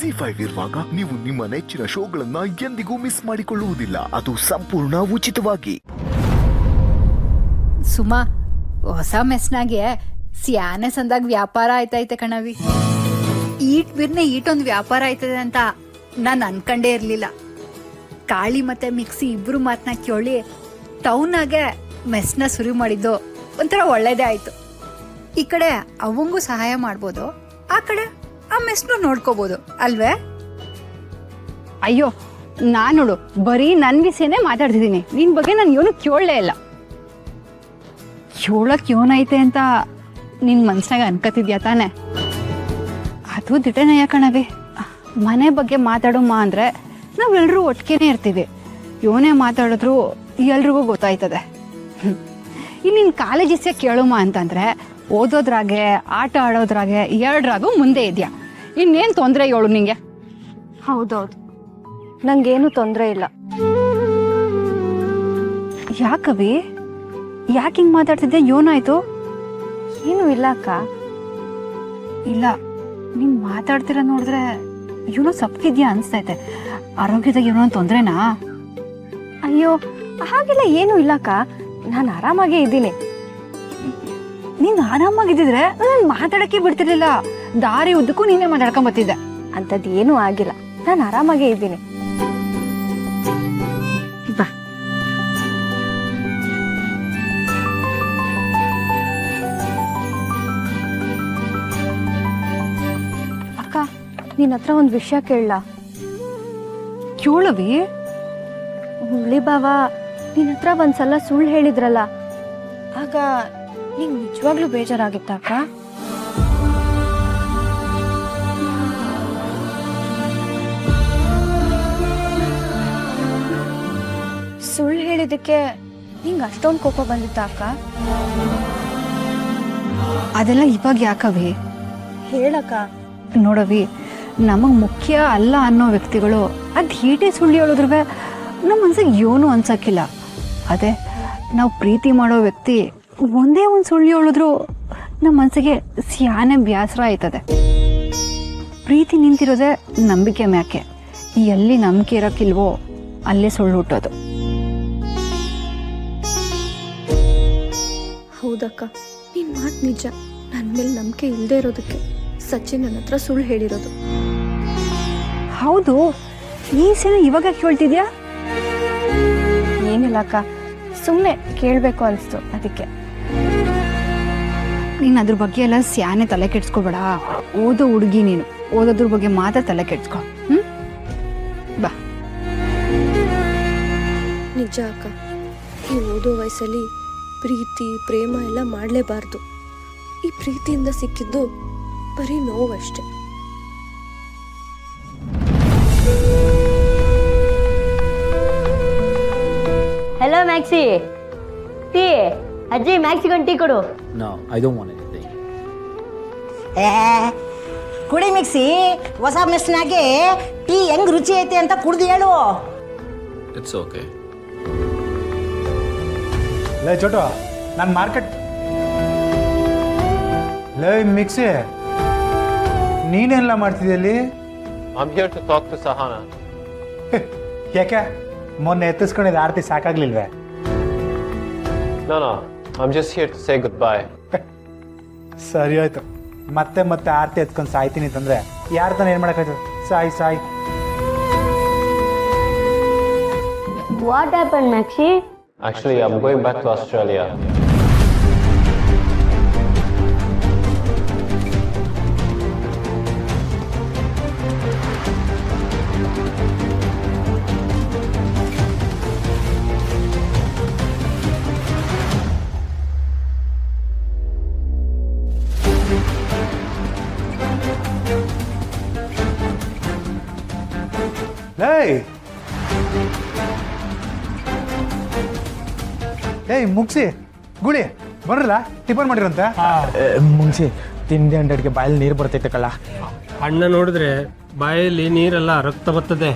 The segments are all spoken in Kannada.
ಜಿ5 ಇರುವಾಗ ನೀವು ನಿಮ್ಮ ನೆಚ್ಚಿನ ಶೋಗಳನ್ನ ಎಂದಿಗೂ ಮಿಸ್ ಮಾಡಿಕೊಳ್ಳುವುದಿಲ್ಲ. ಅದು ಸಂಪೂರ್ಣ ಉಚಿತವಾಗಿ. ಸುಮಾ, ಹೊಸ ಮೆಸ್ನಾಗೆ ಸ್ಯಾನೆ ಸಂದಾಗ ವ್ಯಾಪಾರ ಆಯ್ತೈತೆ ಕಣವಿ. ಈಟ್ ಬಿರ್ನೆ ಈಟೊಂದು ವ್ಯಾಪಾರ ಆಯ್ತದೆ ಅಂತ ನಾನು ಅನ್ಕಂಡೇ ಇರ್ಲಿಲ್ಲ. ಕಾಳಿ ಮತ್ತೆ ಮಿಕ್ಸಿ ಇಬ್ರು ಮಾತನ್ನ ಕೇಳಿ ಟೌನಾಗೆ ಮೆಸ್ನ ಶುರು ಮಾಡಿದ್ದು ಒಂಥರ ಒಳ್ಳೇದೇ ಆಯ್ತು. ಈ ಕಡೆ ಅವಂಗೂ ಸಹಾಯ ಮಾಡ್ಬೋದು, ಆ ಕಡೆ ಆ ಮೆಸ್ನು ನೋಡ್ಕೋಬಹುದು ಅಲ್ವೇ? ಅಯ್ಯೋ, ನಾನೋಡು ಬರೀ ನನ್ ವಿಷಯನೇ ಮಾತಾಡ್ತಿದ್ದೀನಿ. ನಿನ್ ಬಗ್ಗೆ ನಾನು ಏನು ಕೇಳಲೇ ಇಲ್ಲ. ಕೇಳಕ್ ಏನೈತೆ ಅಂತ ನಿನ್ ಮನ್ಸ್ನಾಗ ಅನ್ಕತಿದ್ಯಾ ತಾನೆ? ಅದು ದಿಟನೆ ಯಾಕಣವಿ. ಮನೆ ಬಗ್ಗೆ ಮಾತಾಡೋಮ್ಮ ಅಂದ್ರೆ ನಾವೆಲ್ಲರೂ ಒಟ್ಟಿಗೆನೇ ಇರ್ತೀವಿ. ಯೋನೇ ಮಾತಾಡಿದ್ರು ಎಲ್ರಿಗೂ ಗೊತ್ತಾಯ್ತದೆ. ಇನ್ನು ನಿನ್ ಕಾಲೇಜ್ ಇಸ್ಸೆ ಕೇಳುಮ್ಮ ಅಂತಂದ್ರೆ ಓದೋದ್ರಾಗೆ ಆಟ ಆಡೋದ್ರಾಗೆ ಎರಡ್ರಾಗೂ ಮುಂದೆ ಇದೆಯಾ. ಇನ್ನೇನು ತೊಂದರೆ ಹೇಳು ನಿಂಗೆ? ಹೌದೌದು, ನಂಗೇನು ತೊಂದರೆ ಇಲ್ಲ. ಯಾಕವಿ, ಯಾಕೆ ಹಿಂಗೆ ಮಾತಾಡ್ತಿದ್ದೆ? ಏನಾಯ್ತು? ಏನೂ ಇಲ್ಲ ಅಕ್ಕ. ಇಲ್ಲ, ನೀನು ಮಾತಾಡ್ತಿರ ನೋಡಿದ್ರೆ ಏನೋ ಸಪ್ಪಗಿದ್ಯಾ ಅನಿಸ್ತೈತೆ. ಆರೋಗ್ಯದಾಗ ಏನೋ ತೊಂದ್ರೆನಾ? ಅಯ್ಯೋ, ಹಾಗೆಲ್ಲ ಏನೂ ಇಲ್ಲಕ್ಕ, ನಾನು ಆರಾಮಾಗೇ ಇದ್ದೀನಿ. ನೀನು ಆರಾಮಾಗಿದ್ದಿದ್ರೆ ನಾನು ಮಾತಾಡಕ್ಕೆ ಬಿಡ್ತಿರ್ಲಿಲ್ಲ. ದಾರಿ ಉದ್ದಕ್ಕೂ ನೀನೇ ಮಾತಾಡ್ಕೊಂಡ್ ಬರ್ತಿದ್ದೆ. ಅಂಥದ್ದು ಏನೂ ಆಗಿಲ್ಲ, ನಾನು ಆರಾಮಾಗೇ ಇದ್ದೀನಿ. ಬಾ. ಅಕ್ಕ, ನಿನ್ನ ಹತ್ರ ಒಂದು ವಿಷಯ ಕೇಳಲ್ಲ? ಕೇಳವಿ. ಹುಳಿ ಬಾವ ನಿನ್ನ ಹತ್ರ ಒಂದ್ಸಲ ಸುಳ್ಳು ಹೇಳಿದ್ರಲ್ಲ, ಆಗ ನಿಂಗೆ ನಿಜವಾಗ್ಲೂ ಬೇಜಾರಾಗಿತ್ತ ಅಕ್ಕ? ಸುಳ್ಳು ಹೇಳಿದಕ್ಕೆ ನಿಂಗೆ ಅಷ್ಟೊಂದು ಕೋಪ ಬಂದಿತ್ತ ಅಕ್ಕ? ಅದೆಲ್ಲ ಇವಾಗ ಯಾಕವಿ? ಹೇಳಕ್ಕ. ನೋಡವಿ, ನಮಗ್ ಮುಖ್ಯ ಅಲ್ಲ ಅನ್ನೋ ವ್ಯಕ್ತಿಗಳು ಅದ್ ಹೀಟೆ ಸುಳ್ಳು ಹೇಳಿದ್ರು ನಮ್ಮ ಮನ್ಸಿಗೆ ಏನೂ ಅನ್ಸಕ್ಕಿಲ್ಲ. ಅದೇ ನಾವು ಪ್ರೀತಿ ಮಾಡೋ ವ್ಯಕ್ತಿ ಒಂದೇ ಒಂದು ಸುಳ್ಳು ಹೇಳಿದ್ರು ನಮ್ಮ ಮನಸ್ಸಿಗೆ ಸ್ಯಾನೆ ಬೇಸರ ಆಯ್ತದೆ. ಪ್ರೀತಿ ನಿಂತಿರೋದೆ ನಂಬಿಕೆ ಮ್ಯಾಕೆ. ಎಲ್ಲಿ ನಂಬಿಕೆ ಇರೋಕ್ಕಿಲ್ವೋ ಅಲ್ಲೇ ಸುಳ್ಳು ಹುಟ್ಟೋದು. ಹೌದಕ್ಕ, ನಿನ್ ಮಾತು ನಿಜ. ನನ್ನ ಮೇಲೆ ನಂಬಿಕೆ ಇಲ್ಲದೆ ಇರೋದಕ್ಕೆ ಸಚಿನ್ ನನ್ನ ಹತ್ರ ಸುಳ್ಳು ಹೇಳಿರೋದು. ಹೌದು, ಈ ಸಲ ಇವಾಗ ಕೇಳ್ತಿದ್ಯಾ? ಏನಿಲ್ಲ ಅಕ್ಕ, ಸುಮ್ಮನೆ ಕೇಳಬೇಕು ಅನಿಸ್ತು, ಅದಕ್ಕೆ. ನೀನು ಅದ್ರ ಬಗ್ಗೆ ಎಲ್ಲ ಸ್ಯಾನೆ ತಲೆ ಕೆಡ್ಸ್ಕೊಬೇಡ. ಓದೋ ಹುಡುಗಿ ನೀನು, ಓದೋದ್ರ ಬಗ್ಗೆ ಮಾತ್ರ ತಲೆ ಕೆಡ್ಸ್ಕೊ. ಬಾ. ನಿಜ ಅಕ್ಕ, ಈ ಓದೋ ವಯಸ್ಸಲ್ಲಿ ಪ್ರೀತಿ ಪ್ರೇಮ ಎಲ್ಲ ಮಾಡಲೇಬಾರ್ದು. ಈ ಪ್ರೀತಿಯಿಂದ ಸಿಕ್ಕಿದ್ದು ಬರೀ ನೋವಷ್ಟೆ. Hello, Maxi. Tea. ಅಜ್ಜಿ, ಮ್ಯಾಕ್ಸಿಗೊಂದು ಟೀ ಕೊಡು. No, I don't want anything. ಕುಡಿ ಮಿಕ್ಸಿ. ಹೊಸ ಮೆಸ್ನಾಗೆ ಟೀ ಹೆಂಗ್ ರುಚಿ ಐತೆ ಅಂತ ಕುಡ್ದು ಹೇಳು. It's okay. ಲೇ ಚೋಟು, ನಾನು ಮಾರ್ಕೆಟ್. ಲೇ mixie, ನೀನೆಲ್ಲ ಮಾಡ್ತಿದ್ದಲ್ಲಿ? I'm here to talk to Sahana. ಯಾಕೆ ಮೊನ್ನೆ ಎತ್ತಿಸ್ಕೊಂಡಿದ್ದು ಆರತಿ ಸಾಕಾಗ್ಲಿಲ್ವೇ? No, I'm just here to say goodbye. ಸರಿ ಆಯ್ತು. ಮತ್ತೆ ಮತ್ತೆ ಆರತಿ ಎತ್ಕೊಂಡು ಸಾಯ್ತೀನಿ ಅಂತಂದ್ರೆ ಯಾರ ತಾನೇ ಏನು ಮಾಡೋಕ್ಕಾಯ್ತದೆ? ಸಾಯ್. What happened, Maxi? Actually, I'm going back to Australia. ಏಯ್ ಮುಗ್ಸಿ, ಗುಳಿ ಬರ್ರಲ್ಲ, ಟಿಫನ್ ಮಾಡಿರಂತ. ಮುಂಚೆ ತಿಂಡಿ ಅಂಡಡಿಗೆ ಬಾಯಲ್ಲಿ ನೀರು ಬರ್ತೈತೆ ಕಳ್ಳ. ಅಣ್ಣ ನೋಡಿದ್ರೆ ಬಾಯಲ್ಲಿ ನೀರೆಲ್ಲ ರಕ್ತ ಬರ್ತದೆ.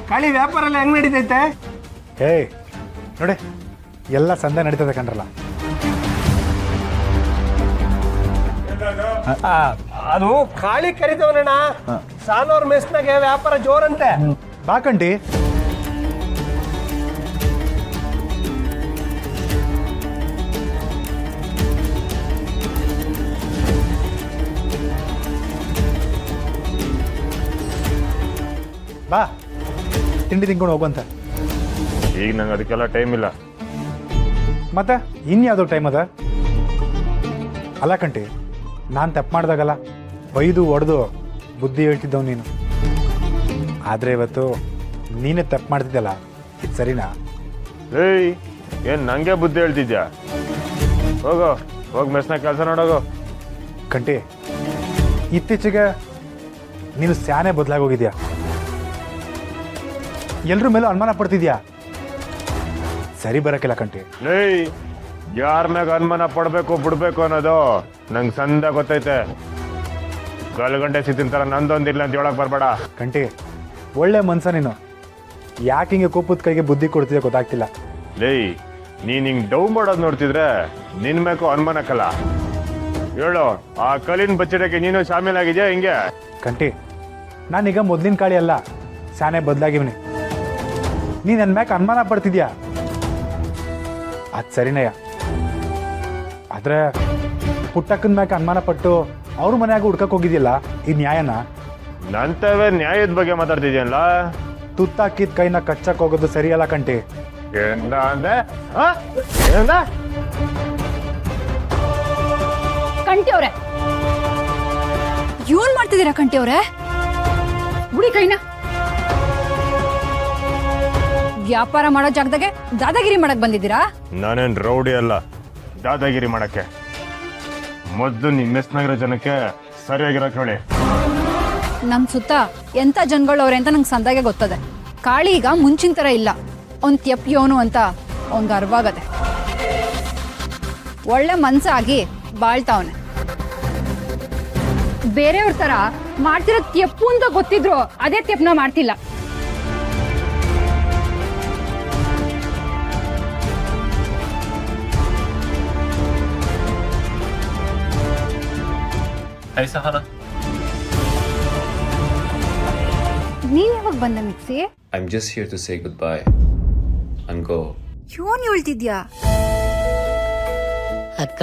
ಕಾಳಿ ವ್ಯಾಪಾರ ಎಲ್ಲ ಹೆಂಗ್ ನಡೀತೈತೆ? ಏಯ್ ನೋಡಿ, ಎಲ್ಲ ಸಂದೆ ನಡೀತದೆ ಕಣ್ರಲ್ಲ. ಅದು ಖಾಳಿ ಕರಿತವನಣ್ಣ. ಸಾಲೋರ್ ಮೆಸ್ನಾಗೆ ವ್ಯಾಪಾರ ಜೋರಂತೆ. ಬಾ ಕಂಟಿ. ಬಾ ತಿಂಡಿ ತಿನ್ಕೊಂಡು ಹೋಗುವಂತ. ಈಗ ನಂಗೆ ಅದಕ್ಕೆಲ್ಲ ಟೈಮ್ ಇಲ್ಲ. ಮತ್ತೆ ಇನ್ಯಾವುದೋ ಟೈಮ್ ಅದ? ಅಲ್ಲ ಕಂಟಿ, ನಾನು ತಪ್ಪು ಮಾಡಿದಾಗಲ್ಲ ಬೈದು ಹೊಡೆದು ಬುದ್ಧಿ ಹೇಳ್ತಿದ್ದವು ನೀನು. ಆದರೆ ಇವತ್ತು ನೀನೇ ತಪ್ಪು ಮಾಡ್ತಿದ್ದಲ್ಲ, ಇದು ಸರಿನಾ? ಏಯ್, ಏನು ನನಗೆ ಬುದ್ಧಿ ಹೇಳ್ತಿದ್ಯಾ? ಹೋಗಿ ಮೆಸ್ನಾಗ ಕೆಲಸ ನೋಡೋಗು. ಕಂಟಿ, ಇತ್ತೀಚೆಗೆ ನೀನು ಸ್ಯಾನೆ ಬದಲಾಗೋಗಿದ್ಯಾ. ಎಲ್ರ ಮೇಲೂ ಅನುಮಾನ ಪಡ್ತಿದ್ಯಾ. ಸರಿ ಬರಕ್ಕಿಲ್ಲ ಕಂಟಿ. ಏಯ್, ಯಾರ ಮ್ಯಾಗ ಅನುಮಾನ ಪಡಬೇಕು ಬಿಡ್ಬೇಕು ಅನ್ನೋದು ನಂಗೆ ಸಂದ ಗೊತ್ತೈತೆ. ಗಂಟೆ ಸಿತ್ತಿನ ಥರ ನಂದೊಂದಿಲ್ಲ ಅಂತ ಹೇಳಕ್ ಬರಬೇಡ. ಕಂಟಿ, ಒಳ್ಳೆ ಮನ್ಸ ನೀನು. ಯಾಕೆ ಹಿಂಗೆ ಕೋಪದ ಕೈಗೆ ಬುದ್ಧಿ ಕೊಡ್ತಿದ್ಯಾ ಗೊತ್ತಾಗ್ತಿಲ್ಲ. ಲೇಯ್, ನೀನು ಹಿಂಗೆ ಡೌ ಮಾಡೋದು ನೋಡ್ತಿದ್ರೆ ನಿನ್ ಮೇಕೋ ಅನುಮಾನಕ್ಕಲ್ಲ. ಹೇಳು, ಆ ಕಲ್ಲಿನ ಬಚ್ಚಿಡಕ್ಕೆ ನೀನು ಶಾಮೀಲಾಗಿದ್ಯಾ ಹಿಂಗೆ? ಕಂಟಿ, ನಾನೀಗ ಮೊದಲಿನ ಕಾಳಿ ಅಲ್ಲ, ಸ್ಯಾನೆ ಬದಲಾಗಿವ್ನಿ. ನೀ ನನ್ನ ಮ್ಯಾಕೆ ಅನುಮಾನ ಪಡ್ತಿದ್ಯಾ, ಅದು ಸರಿನಯ್ಯ. ಆದರೆ ಪುಟ್ಟಕ್ಕನ ಮ್ಯಾಕೆ ಅನುಮಾನ ಪಟ್ಟು ಅವ್ರ ಮನ್ಯಾಗ ಹುಡ್ಕಕ್ಕೆ ಹೋಗಿದ್ಯಲ್ಲ, ಇದು ನ್ಯಾಯನಾ? ನಂತವೇ ನ್ಯಾಯದ ಬಗ್ಗೆ ಮಾತಾಡ್ತಿದ್ಯಲ್ಲ. ತುತ್ತಾಕಿದ ಕೈನ ಕಚ್ಚಕ್ಕೆ ಹೋಗೋದು ಸರಿಯಲ್ಲ ಕಂಟಿ. ಏನ ಅಂದೆ? ಏನಂದ? ಕಂಟಿ ಅವ್ರೆ, ಏನ್ ಮಾಡ್ತಿದ್ದೀರಾ ಕಂಟಿ ಅವ್ರೆ? ಬಿಡಿ ಕೈನ. ವ್ಯಾಪಾರ ಮಾಡೋ ಜಾಗದಾಗೆ ದಾದಾಗಿರಿ ಮಾಡಕ್ ಬಂದಿದ್ದೀರಾ? ನಾನೇನ್ ರೌಡಿ ಅಲ್ಲ ದಾದಾಗಿರಿ ಮಾಡಕ್ಕೆ. ಮೊದಲು ನಿಮ್ಮ ಮೆಸ್ನಾಗಿರೋ ಜನಕ್ಕೆ ಸರಿಯಾಗಿರೋಕೆ ಹೇಳಿ. ನಮ್ ಸುತ್ತ ಎಂತ ಜನಗಳವ್ರೆ ಅಂತ ನಂಗೆ ಸಂದಾಗೆ ಗೊತ್ತದೆ. ಕಾಳಿ ಈಗ ಮುಂಚಿನ ತರ ಇಲ್ಲ. ಅವ್ನ್ ತೆಪ್ಪಿಯೋನು ಅಂತ ಅವ್ನ್ಗೆ ಅರ್ವಾಗದೆ. ಒಳ್ಳೆ ಮನ್ಸಾಗಿ ಬಾಳ್ತಾವನೆ. ಬೇರೆಯವ್ರ ತರ ಮಾಡ್ತಿರೋ ತೆಪ್ಪು ಅಂತ ಗೊತ್ತಿದ್ರು ಅದೇ ತೆಪ್ಪನ ಮಾಡ್ತಿಲ್ಲ. ನೀನ್ ಯಾವಾಗ ಬಂದ mixie? I'm just here to say goodbye and go. ಯೋನ್ ಹೇಳ್ತಿದ್ಯಾ? ಅಕ್ಕ,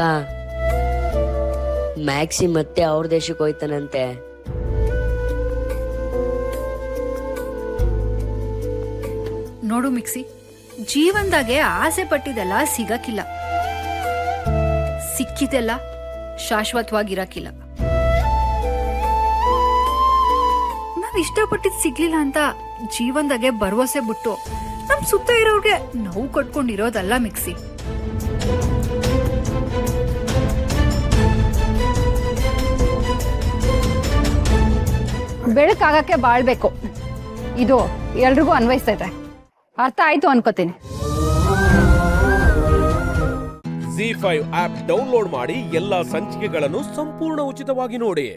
ಮ್ಯಾಕ್ಸಿ ಮತ್ತೆ ಅವ್ರ ದೇಶಕ್ಕೆ ಹೋಯ್ತಾನಂತೆ. ನೋಡು ಮಿಕ್ಸಿ, ಜೀವನದಾಗೆ ಆಸೆ ಪಟ್ಟಿದೆಲ್ಲ ಸಿಗಕ್ಕಿಲ್ಲ, ಸಿಕ್ಕಿದೆಲ್ಲ ಶಾಶ್ವತವಾಗಿರಕ್ಕಿಲ್ಲ. ನಾವ್ ಇಷ್ಟಪಟ್ಟಿದ್ ಸಿಗ್ಲಿಲ್ಲ ಅಂತ ಜೀವನದಾಗೆ ಭರವಸೆ ಬಿಟ್ಟು ನಮ್ ಸುತ್ತ ಇರೋರ್ಗೆ ನೋವು ಕಟ್ಕೊಂಡಿರೋದಲ್ಲ ಮಿಕ್ಸಿ. ಬೆಳಕಾಗಕ್ಕೆ ಬಾಳ್ಬೇಕು, ಇದು ಎಲ್ರಿಗೂ ಅನ್ವಯಿಸ್ತೈತೆ. ಅರ್ಥ ಆಯ್ತು ಅನ್ಕೋತೀನಿ. ZEE5 ಆಪ್ ಡೌನ್ಲೋಡ್ ಮಾಡಿ ಎಲ್ಲಾ ಸಂಚಿಕೆಗಳನ್ನು ಸಂಪೂರ್ಣ ಉಚಿತವಾಗಿ ನೋಡಿ.